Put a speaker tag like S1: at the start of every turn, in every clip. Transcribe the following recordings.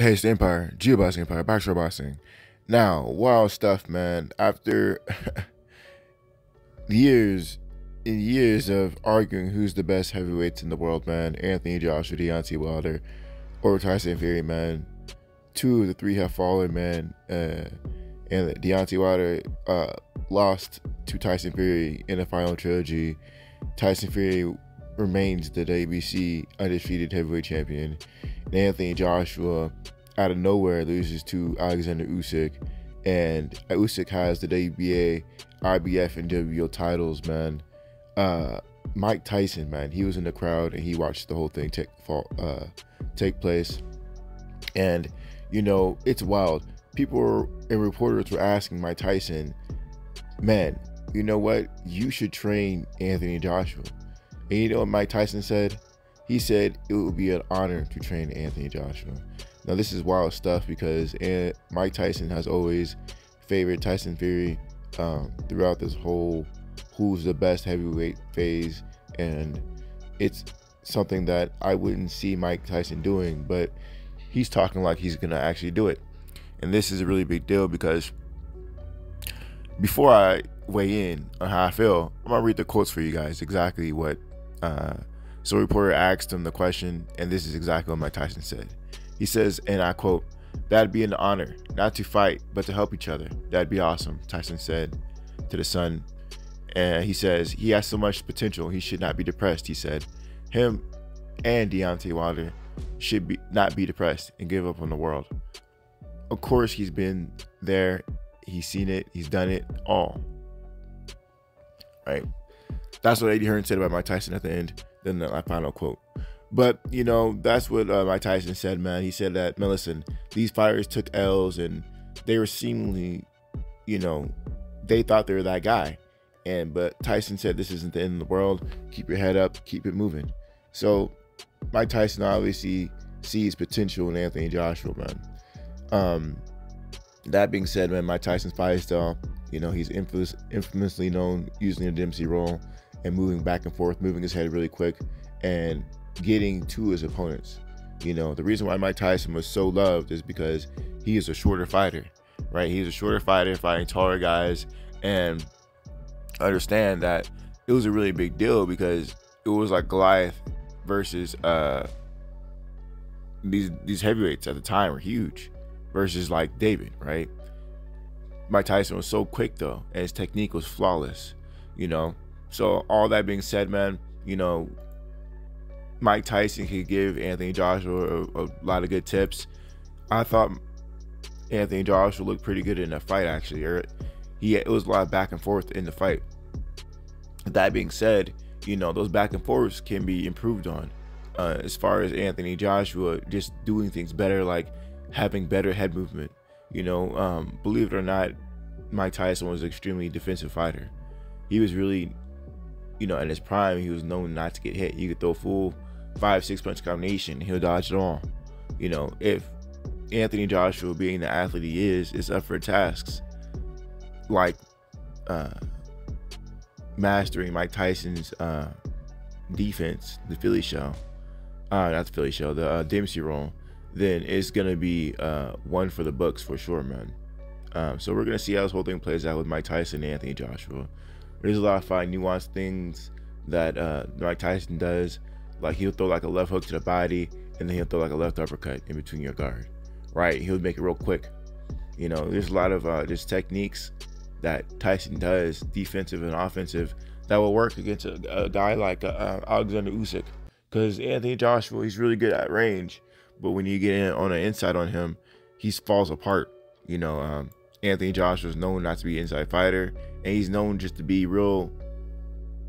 S1: Hey, it's the Empire, Geoboxing Empire, Backshore Boxing. Now, wild stuff, man. After years and years of arguing who's the best heavyweights in the world, man, Anthony Joshua, Deontay Wilder, or Tyson Fury, man. Two of the three have fallen, man. And Deontay Wilder lost to Tyson Fury in the final trilogy. Tyson Fury remains the WBC undefeated heavyweight champion. And Anthony Joshua, out of nowhere, loses to Oleksandr Usyk. And Usyk has the WBA, IBF, and WBO titles, man. Mike Tyson, man, he was in the crowd and he watched the whole thing take place. And, you know, it's wild. People and reporters were asking Mike Tyson, man, you know what? You should train Anthony Joshua. And you know what Mike Tyson said? He said it would be an honor to train Anthony Joshua. Now, this is wild stuff because Mike Tyson has always favored Tyson Fury throughout this whole who's the best heavyweight phase. And it's something that I wouldn't see Mike Tyson doing, but he's talking like he's going to actually do it. And this is a really big deal because before I weigh in on how I feel, I'm going to read the quotes for you guys, exactly what. So a reporter asked him the question, and this is exactly what Mike Tyson said. He says, and I quote, "That'd be an honor, not to fight, but to help each other. That'd be awesome," Tyson said to the Sun. And he says, he has so much potential, he should not be depressed, he said. Him and Deontay Wilder should not be depressed and give up on the world. Of course, he's been there, he's seen it, he's done it all. Right? That's what Eddie Hearn said about Mike Tyson at the end. Then my final quote. But, you know, that's what Mike Tyson said, man. He said that, man, listen, these fighters took L's and they were seemingly, you know, they thought they were that guy. But Tyson said, this isn't the end of the world. Keep your head up, keep it moving. So Mike Tyson obviously sees potential in Anthony Joshua, man. That being said, man, Mike Tyson's fight style, you know, he's infamously known using the Dempsey roll and moving back and forth, moving his head really quick and getting to his opponents. You know, the reason why Mike Tyson was so loved is because he is a shorter fighter, right? He's a shorter fighter fighting taller guys, and understand that it was a really big deal because it was like Goliath versus these heavyweights at the time were huge versus like David, right? Mike Tyson was so quick though, and his technique was flawless, you know. So all that being said, man, you know, Mike Tyson could give Anthony Joshua a lot of good tips. I thought Anthony Joshua looked pretty good in that fight, actually. It was a lot of back and forth in the fight. That being said, you know, those back and forths can be improved on. As far as Anthony Joshua just doing things better, like having better head movement. You know, believe it or not, Mike Tyson was an extremely defensive fighter. He was really, you know, in his prime, he was known not to get hit. He could throw full 5-6 punch combination, he'll dodge it all. You know, if Anthony Joshua, being the athlete he is up for tasks like mastering Mike Tyson's defense, the Philly show, not the Philly show, the Dempsey roll, then it's gonna be one for the books for sure, man. So we're gonna see how this whole thing plays out with Mike Tyson and Anthony Joshua. There's a lot of fine nuanced things that Mike Tyson does. Like he'll throw like a left hook to the body, and then he'll throw like a left uppercut in between your guard, right? He'll make it real quick. You know, there's a lot of just techniques that Tyson does, defensive and offensive, that will work against a guy like Oleksandr Usyk. Because Anthony Joshua, he's really good at range, but when you get in on an inside on him, he falls apart. You know, Anthony Joshua is known not to be an inside fighter, and he's known just to be real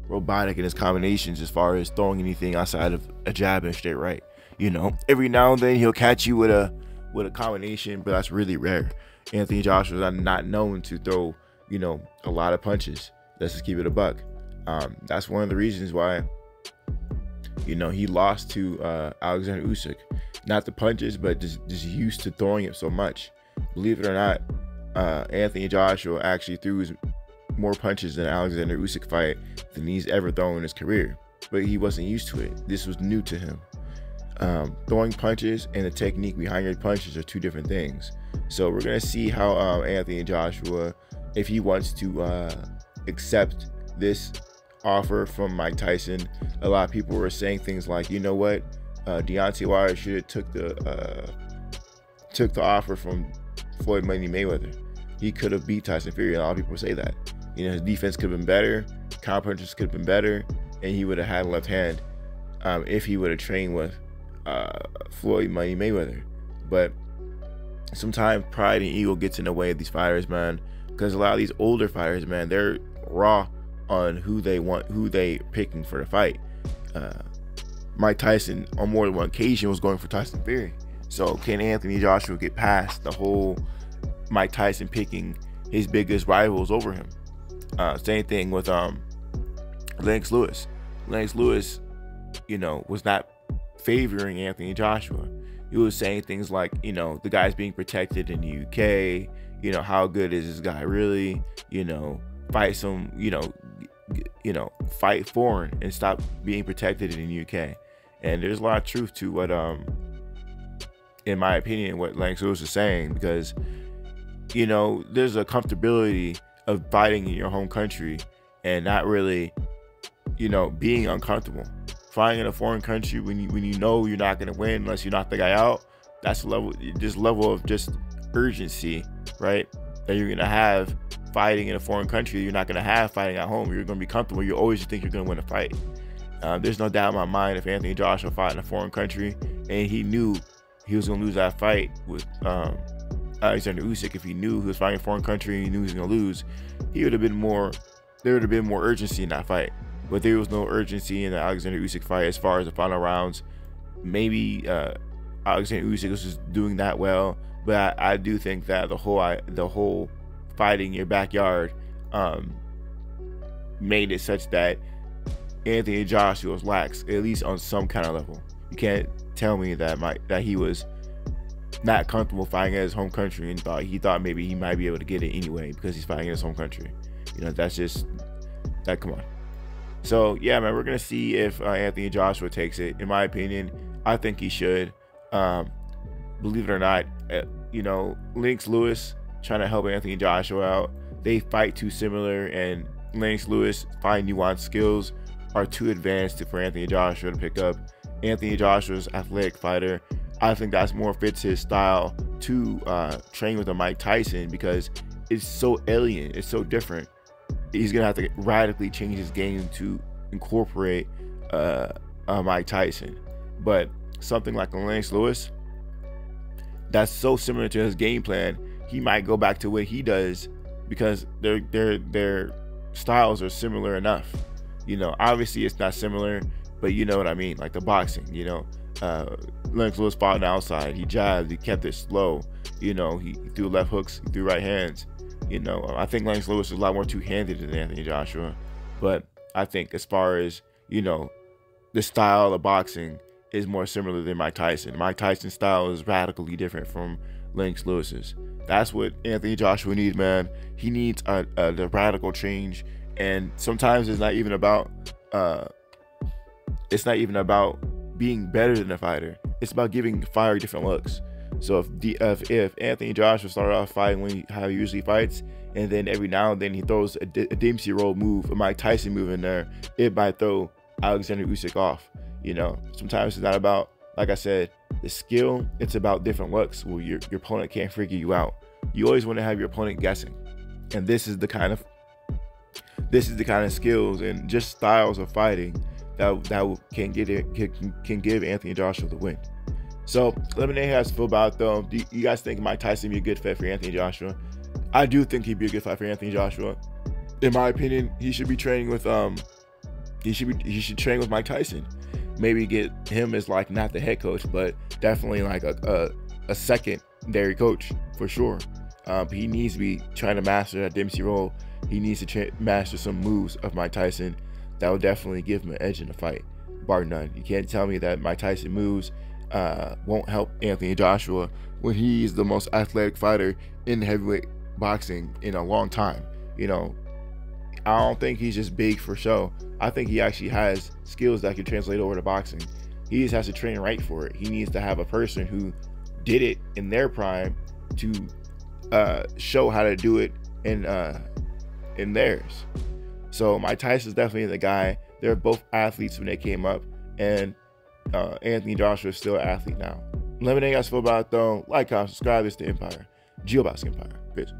S1: robotic in his combinations as far as throwing anything outside of a jab and straight right. You know, every now and then he'll catch you with a combination, but that's really rare. Anthony Joshua is not known to throw, you know, a lot of punches. Let's just keep it a buck. That's one of the reasons why, you know, he lost to Oleksandr Usyk. Not the punches, but just used to throwing it so much. Believe it or not, Anthony Joshua actually threw more punches in Oleksandr Usyk fight than he's ever thrown in his career. But he wasn't used to it. This was new to him. Throwing punches and the technique behind your punches are two different things. So we're gonna see how Anthony Joshua, if he wants to accept this offer from Mike Tyson. A lot of people were saying things like, you know what, Deontay Wilder should have took the offer from Floyd Money Mayweather. He could have beat Tyson Fury. A lot of people say that. You know, his defense could have been better, counter punches could have been better, and he would have had a left hand if he would have trained with Floyd Money Mayweather. But sometimes pride and ego gets in the way of these fighters, man, because a lot of these older fighters, man, they're raw on who they picking for the fight. Mike Tyson on more than one occasion was going for Tyson Fury. So can Anthony Joshua get past the whole Mike Tyson picking his biggest rivals over him? Same thing with Lennox Lewis. Lennox Lewis, you know, was not favoring Anthony Joshua. He was saying things like, you know, the guy's being protected in the UK. You know, how good is this guy really? You know, fight some, fight foreign and stop being protected in the UK. And there's a lot of truth to what, in my opinion, what Lennox Lewis is saying, because, you know, there's a comfortability of fighting in your home country and not really, you know, being uncomfortable. Fighting in a foreign country when you know you're not going to win unless you knock the guy out, that's this level of just urgency, right, that you're going to have fighting in a foreign country. You're not going to have fighting at home. You're going to be comfortable. You always think you're going to win a fight. There's no doubt in my mind if Anthony Joshua fought in a foreign country and he knew he was going to lose that fight with Oleksandr Usyk, if he knew he was fighting in a foreign country and he knew he was going to lose, there would have been more urgency in that fight. But there was no urgency in the Oleksandr Usyk fight as far as the final rounds. Maybe Oleksandr Usyk was just doing that well, but I do think that the whole fighting in your backyard made it such that Anthony Joshua was lax, at least on some kind of level. You can't tell me that he was not comfortable fighting in his home country and he thought maybe he might be able to get it anyway because he's fighting in his home country. You know, that's just that. Come on. So yeah, man, we're gonna see if Anthony Joshua takes it. In my opinion, I think he should. Believe it or not, you know, Lennox Lewis trying to help Anthony Joshua out. They fight too similar, and Lennox Lewis find nuanced skills are too advanced for Anthony Joshua to pick up. Anthony Joshua's athletic fighter. I think that's more fits his style to train with a Mike Tyson because it's so alien, it's so different. He's gonna have to radically change his game to incorporate Mike Tyson. But something like Lennox Lewis, that's so similar to his game plan, he might go back to what he does because their styles are similar enough. You know, obviously it's not similar, but you know what I mean, like the boxing, you know. Lennox Lewis fought on the outside, he jabbed, he kept it slow, you know, he threw left hooks, he threw right hands. You know, I think Lennox Lewis is a lot more two-handed than Anthony Joshua, but I think as far as, you know, the style of boxing is more similar than Mike Tyson. Mike Tyson's style is radically different from Lennox Lewis's. That's what Anthony Joshua needs, man. He needs the radical change, and sometimes it's not even about being better than a fighter. It's about giving the fighter different looks. So if Anthony Joshua started off fighting how he usually fights, and then every now and then he throws a Dempsey roll move, a Mike Tyson move in there, it might throw Oleksandr Usyk off. You know, sometimes it's not about, like I said, the skill. It's about different looks where your opponent can't figure you out. You always want to have your opponent guessing, and this is the kind of skills and just styles of fighting that can give Anthony Joshua the win. So let me know how you guys feel about it, though. Do you guys think Mike Tyson be a good fit for Anthony Joshua? I do think he'd be a good fight for Anthony Joshua. In my opinion, he should be training with he should train with Mike Tyson. Maybe get him as like not the head coach, but definitely like a secondary coach for sure. He needs to be trying to master that Dempsey roll. He needs to master some moves of Mike Tyson that will definitely give him an edge in the fight, bar none. You can't tell me that Mike Tyson moves won't help Anthony Joshua when he's the most athletic fighter in heavyweight boxing in a long time. You know, I don't think he's just big for show. I think he actually has skills that can translate over to boxing. He just has to train right for it. He needs to have a person who did it in their prime to show how to do it in theirs. So Mike Tyson's definitely the guy. They're both athletes when they came up, and Anthony Joshua is still an athlete now. Let me know how you guys feel about it, though. Like, comment, subscribe. It's the Empire. Geobox Empire. Peace.